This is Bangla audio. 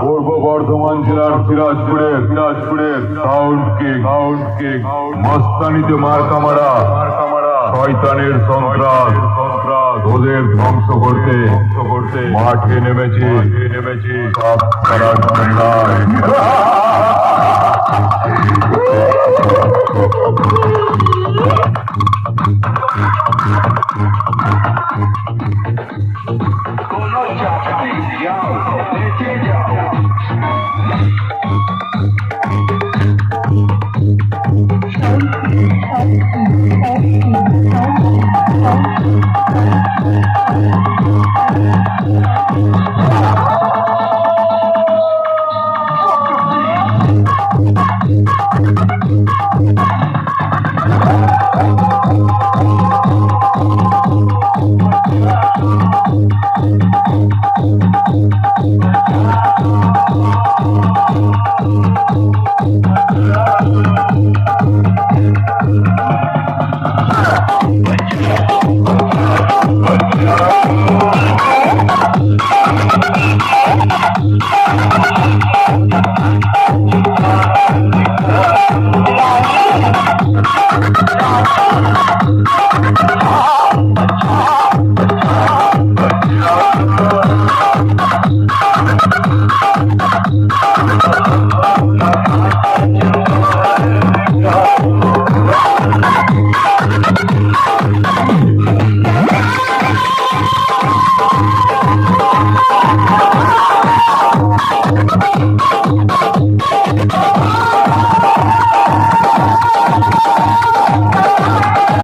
পূর্ব বর্ধমান জেলার সিরাজপুরের সাউন্ড কিং মস্তানিতে মার্কামারা শয়তানের সন্ত্রাস ওদের ধ্বংস করতে মাঠে নেমেছি সব করার কোনো চাকরি যাও বেঁচে যাও